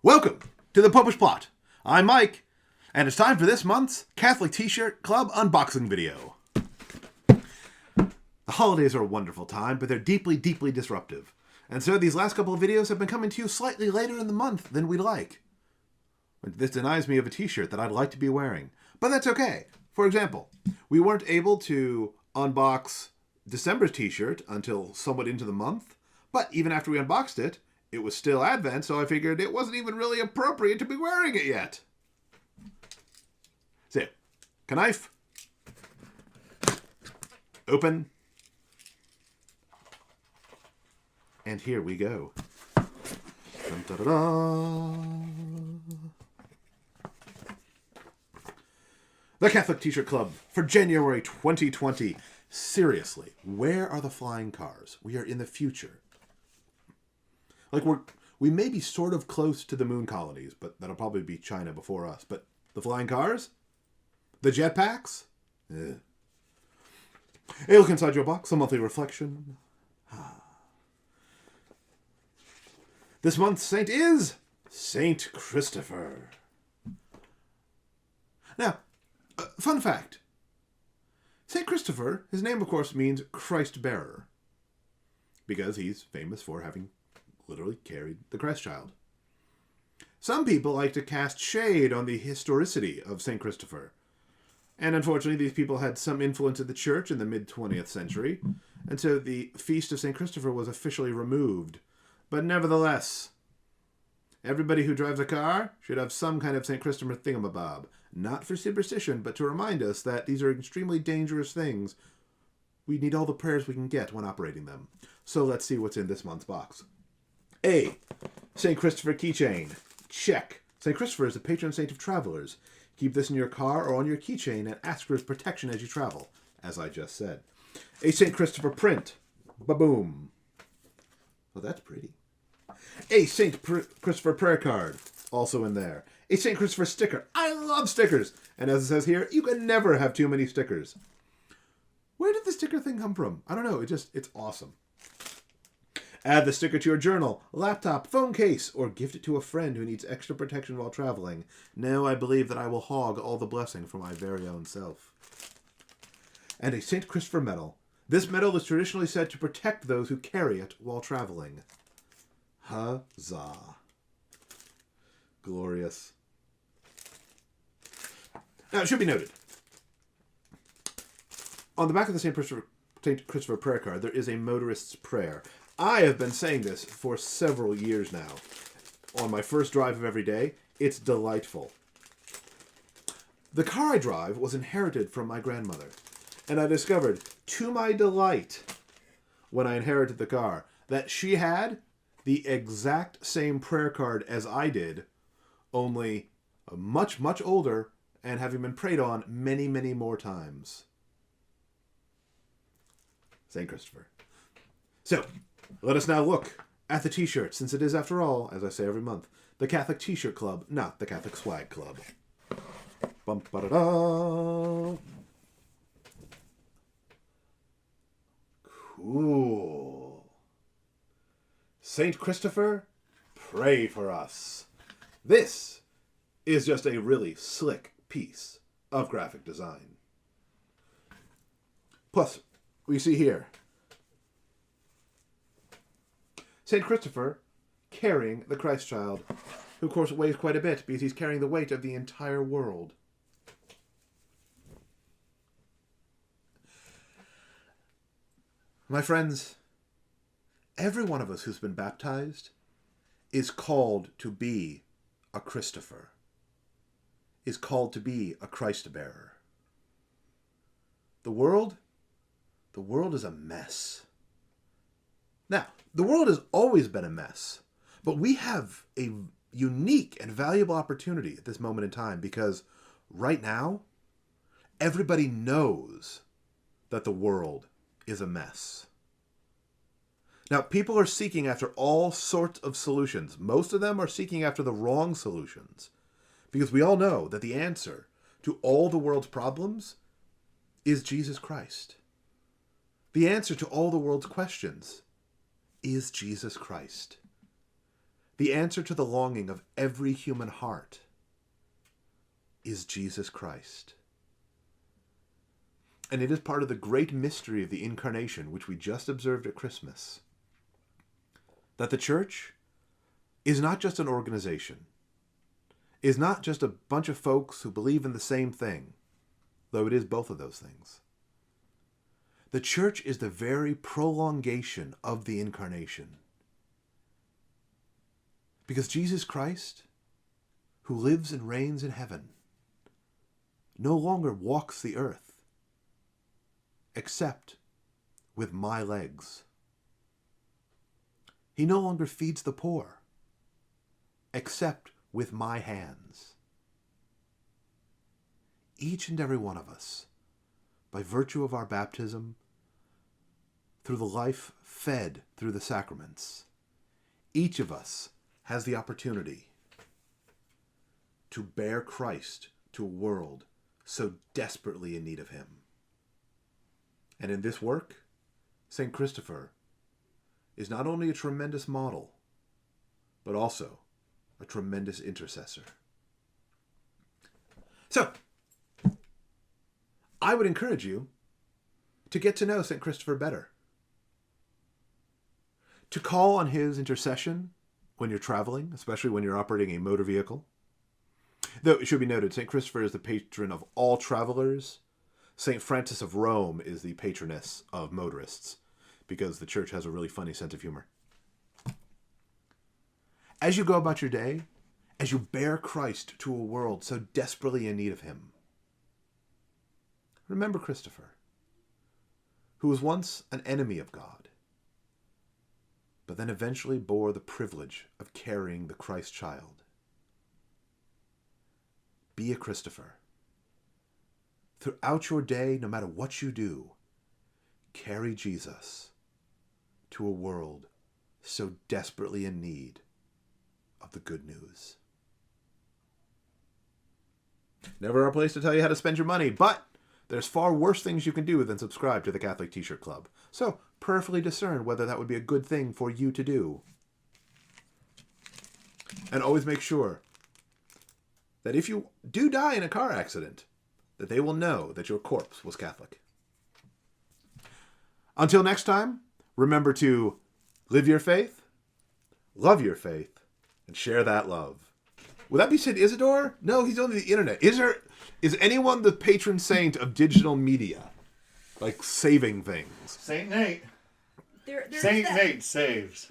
Welcome to the Popish Plot. I'm Mike, and it's time for this month's Catholic T-Shirt Club unboxing video. The holidays are a wonderful time, but they're deeply, deeply disruptive. And so these last couple of videos have been coming to you slightly later in the month than we'd like. This denies me of a t-shirt that I'd like to be wearing. But that's okay. For example, we weren't able to unbox December's t-shirt until somewhat into the month, but even after we unboxed it, it was still Advent, so I figured it wasn't even really appropriate to be wearing it yet. So, knife. Open. And here we go. Dun, da, da, da. The Catholic T-Shirt Club for January 2020. Seriously, where are the flying cars? We are in the future. Like, we may be sort of close to the moon colonies, but that'll probably be China before us. But the flying cars? The jetpacks? Hey, look inside your box, a monthly reflection. This month's saint is Saint Christopher. Now, fun fact. Saint Christopher, his name, of course, means Christ bearer, because he's famous for having literally carried the Christ child. Some people like to cast shade on the historicity of St. Christopher. And unfortunately, these people had some influence in the church in the mid-20th century, and so the feast of St. Christopher was officially removed. But nevertheless, everybody who drives a car should have some kind of St. Christopher thingamabob. Not for superstition, but to remind us that these are extremely dangerous things. We need all the prayers we can get when operating them. So let's see what's in this month's box. A. St. Christopher keychain. Check. St. Christopher is the patron saint of travelers. Keep this in your car or on your keychain and ask for his protection as you travel, as I just said. A St. Christopher print. Ba-boom. Well, that's pretty. A St. Christopher prayer card. Also in there. A St. Christopher sticker. I love stickers. And as it says here, you can never have too many stickers. Where did the sticker thing come from? I don't know. It's awesome. Add the sticker to your journal, laptop, phone case, or gift it to a friend who needs extra protection while traveling. Now I believe that I will hog all the blessing for my very own self. And a St. Christopher medal. This medal is traditionally said to protect those who carry it while traveling. Huzzah. Glorious. Now, it should be noted, on the back of the St. Christopher prayer card, there is a motorist's prayer. I have been saying this for several years now. On my first drive of every day, it's delightful. The car I drive was inherited from my grandmother, and I discovered, to my delight, when I inherited the car, that she had the exact same prayer card as I did, only much, much older, and having been prayed on many, many more times. St. Christopher. So, let us now look at the t-shirt, since it is, after all, as I say every month, the Catholic T-Shirt Club, not the Catholic Swag Club. Bum, ba-da-da. Cool. Saint Christopher, pray for us. This is just a really slick piece of graphic design. Plus, we see here St. Christopher carrying the Christ child, who of course weighs quite a bit because he's carrying the weight of the entire world. My friends, every one of us who's been baptized is called to be a Christopher, is called to be a Christ bearer. The world is a mess. Now, the world has always been a mess, but we have a unique and valuable opportunity at this moment in time because right now, everybody knows that the world is a mess. Now, people are seeking after all sorts of solutions. Most of them are seeking after the wrong solutions because we all know that the answer to all the world's problems is Jesus Christ. The answer to all the world's questions is Jesus Christ. the answer to the longing of every human heart is Jesus Christ. And it is part of the great mystery of the Incarnation, which we just observed at Christmas, that the church is not just an organization, is not just a bunch of folks who believe in the same thing, though it is both of those things. The church is the very prolongation of the Incarnation. Because Jesus Christ, who lives and reigns in heaven, no longer walks the earth, except with my legs. He no longer feeds the poor, except with my hands. Each and every one of us, by virtue of our baptism, through the life fed through the sacraments, each of us has the opportunity to bear Christ to a world so desperately in need of him. And in this work, St. Christopher is not only a tremendous model, but also a tremendous intercessor. So, I would encourage you to get to know St. Christopher better. To call on his intercession when you're traveling, especially when you're operating a motor vehicle. Though it should be noted, St. Christopher is the patron of all travelers. St. Francis of Rome is the patroness of motorists, because the church has a really funny sense of humor. As you go about your day, as you bear Christ to a world so desperately in need of him, remember Christopher, who was once an enemy of God, but then eventually bore the privilege of carrying the Christ child. Be a Christopher. Throughout your day, no matter what you do, carry Jesus to a world so desperately in need of the good news. Never our place to tell you how to spend your money, but there's far worse things you can do than subscribe to the Catholic T-Shirt Club. So prayerfully discern whether that would be a good thing for you to do. And always make sure that if you do die in a car accident, that they will know that your corpse was Catholic. Until next time, remember to live your faith, love your faith, and share that love. Would that be St. Isidore? No, he's on the internet. Is anyone the patron saint of digital media? Like saving things? Saint Nate. There's Saint that. Nate saves.